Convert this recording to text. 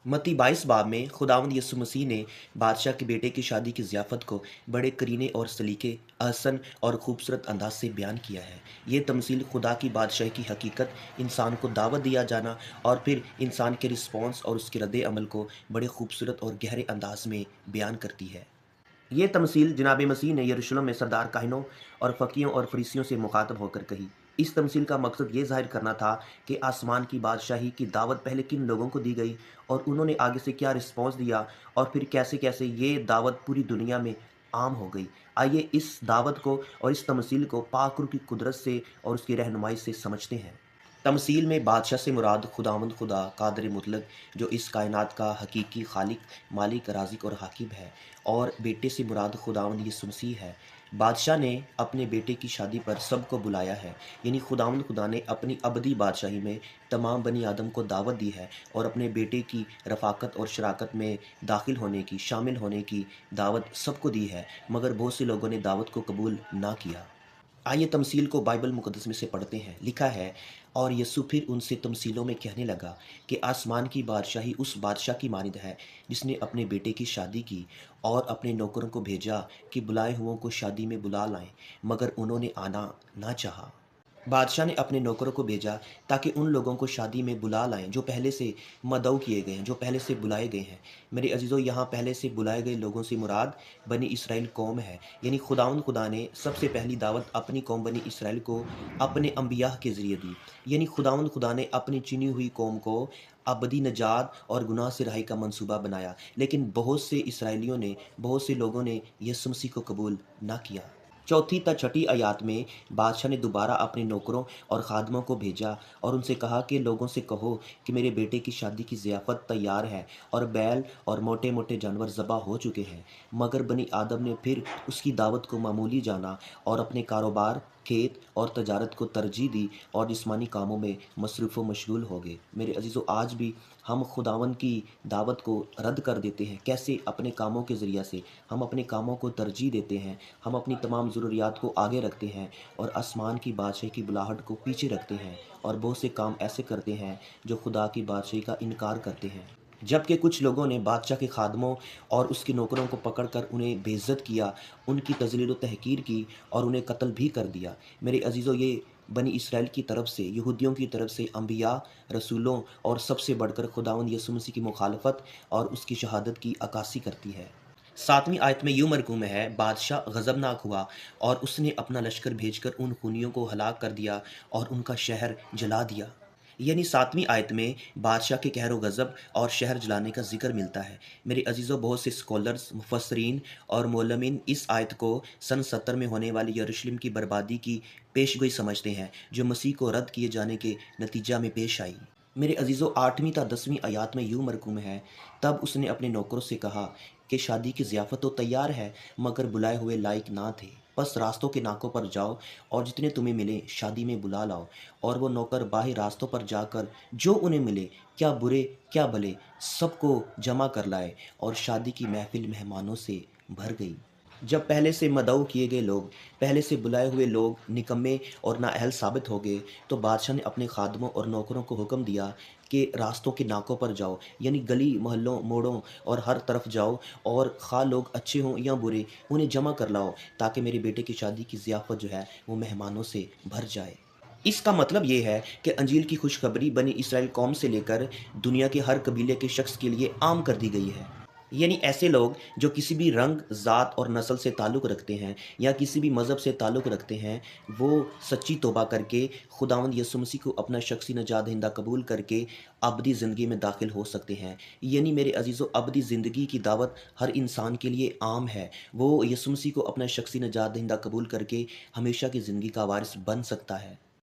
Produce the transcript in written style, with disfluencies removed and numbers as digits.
मत्ती 22 बाब में खुदावंद यीशु मसीह ने बादशाह के बेटे की शादी की ज़ियाफ़त को बड़े करीने और सलीके, अहसन और खूबसूरत अंदाज से बयान किया है। ये तमसील खुदा की बादशाही की हकीकत, इंसान को दावत दिया जाना और फिर इंसान के रिस्पॉन्स और उसके रद्द अमल को बड़े खूबसूरत और गहरे अंदाज में बयान करती है। ये तमसील जनाब मसीह ने यरूशलेम में सरदार काहिनों और फ़कीहों और फरीसियों से मुखातब होकर कही। इस तमसील का मकसद ये ज़ाहिर करना था कि आसमान की बादशाही की दावत पहले किन लोगों को दी गई और उन्होंने आगे से क्या रिस्पॉन्स दिया और फिर कैसे-कैसे ये दावत पूरी दुनिया में आम हो गई। आइए इस दावत को और इस तमसील को पाक रूह की कुदरत से और उसकी रहनुमाई से समझते हैं। तमसील में बादशाह से मुराद खुदावंद खुदा कादिर मुतलक जो इस कायनात का हकीकी खालिक, मालिक, राज़िक और हाकिम है, और बेटे से मुराद खुदावंद यीशु मसीह है। बादशाह ने अपने बेटे की शादी पर सबको बुलाया है, यानी खुदावंद खुदा ने अपनी अबदी बादशाही में तमाम बनी आदम को दावत दी है और अपने बेटे की रफ़ाकत और शराकत में दाखिल होने की, शामिल होने की दावत सबको दी है, मगर बहुत से लोगों ने दावत को कबूल ना किया। आइए तमसील को बाइबल मुक़द्दस में से पढ़ते हैं। लिखा है, और यीशु फिर उनसे तमसीलों में कहने लगा कि आसमान की बादशाही उस बादशाह की मानिंद है जिसने अपने बेटे की शादी की और अपने नौकरों को भेजा कि बुलाए हुओं को शादी में बुला लाएं, मगर उन्होंने आना ना चाहा। बादशाह ने अपने नौकरों को भेजा ताकि उन लोगों को शादी में बुला लाएं जो पहले से मदऊ किए गए हैं, जो पहले से बुलाए गए हैं। मेरे अजीज़ों, यहाँ पहले से बुलाए गए लोगों से मुराद बनी इसराइल कौम है, यानी खुदावंद खुदा ने सबसे पहली दावत अपनी कौम बनी इसराइल को अपने अंबिया के ज़रिए दी। यानी खुदावंद खुदा ने अपनी चुनी हुई कौम को अबदी नजात और गुनाह से रहाई का मंसूबा बनाया, लेकिन बहुत से इसराइलियों ने, बहुत से लोगों ने यीशु मसीह को कबूल ना किया। चौथी ता छठी आयत में बादशाह ने दोबारा अपने नौकरों और खादमों को भेजा और उनसे कहा कि लोगों से कहो कि मेरे बेटे की शादी की ज़ियाफ़त तैयार है और बैल और मोटे मोटे जानवर ज़बह हो चुके हैं। मगर बनी आदम ने फिर उसकी दावत को मामूली जाना और अपने कारोबार, खेत और तजारत को तरजीह दी और जिस्मानी कामों में मसरूफ़ व मशगूल हो गए। मेरे अजीज़ों, आज भी हम खुदावंद की दावत को रद्द कर देते हैं। कैसे? अपने कामों के ज़रिया से हम अपने कामों को तरजीह देते हैं, हम अपनी तमाम ज़रूरियात को आगे रखते हैं और आसमान की बादशाही की बुलाहट को पीछे रखते हैं, और बहुत से काम ऐसे करते हैं जो खुदा की बादशाही का इनकार करते हैं। जबकि कुछ लोगों ने बादशाह के खादमों और उसके नौकरों को पकड़कर उन्हें बेइज्जत किया, उनकी तज़लील व तहक़ीर की और उन्हें कत्ल भी कर दिया। मेरे अज़ीज़ों, ये बनी इसराइल की तरफ से, यहूदियों की तरफ से अंबिया, रसूलों और सबसे बढ़कर खुदावंद यीशु मसीह की मुखालफत और उसकी शहादत की अक्कासी करती है। 7वीं आयत में यूँ मरकूम है, बादशाह गज़बनाक हुआ और उसने अपना लश्कर भेजकर उन खूनियों को हलाक कर दिया और उनका शहर जला दिया। यानी 7वीं आयत में बादशाह के कहर व गज़ब और शहर जलाने का ज़िक्र मिलता है। मेरे अज़ीज़ों, बहुत से स्कॉलर्स, मुफस्सिरीन और मौलमीन इस आयत को सन 70 में होने वाली यरूशलेम की बर्बादी की पेशगोई समझते हैं, जो मसीह को रद्द किए जाने के नतीजा में पेश आई। मेरे अज़ीज़ों, 8वीं ता 10वीं आयत में यूँ मरकूम है, तब उसने अपने नौकरों से कहा कि शादी की ज़ियाफ़त तो तैयार है, मगर बुलाए हुए लायक ना थे। बस रास्तों के नाकों पर जाओ और जितने तुम्हें मिले शादी में बुला लाओ। और वो नौकर बाहर रास्तों पर जाकर जो उन्हें मिले, क्या बुरे क्या भले, सबको जमा कर लाए, और शादी की महफ़िल मेहमानों से भर गई। जब पहले से मदऊ किए गए लोग, पहले से बुलाए हुए लोग निकम्मे और नाअहल साबित हो गए, तो बादशाह ने अपने खादमों और नौकरों को हुक्म दिया कि रास्तों के नाकों पर जाओ, यानी गली, मोहल्लों, मोड़ों और हर तरफ जाओ, और खा लोग अच्छे हों या बुरे, उन्हें जमा कर लाओ, ताकि मेरे बेटे की शादी की ज़ियाफ़त जो है वो मेहमानों से भर जाए। इसका मतलब ये है कि अंजील की खुशखबरी बनी इसराइल कौम से लेकर दुनिया के हर कबीले के शख्स के लिए आम कर दी गई है। यानी ऐसे लोग जो किसी भी रंग, ज़ात और नस्ल से ताल्लुक़ रखते हैं या किसी भी मज़हब से ताल्लुक़ रखते हैं, वो सच्ची तौबा करके खुदावंद यीशु मसीह को अपना शख़्सी नजात दहिंदा कबूल करके अबदी ज़िंदगी में दाखिल हो सकते हैं। यानी मेरे अज़ीज़ों, अबदी ज़िंदगी की दावत हर इंसान के लिए आम है। वो यीशु मसीह को अपना शख़्सी नजात दहिंदा कबूल करके हमेशा की ज़िंदगी का वारिस बन सकता है।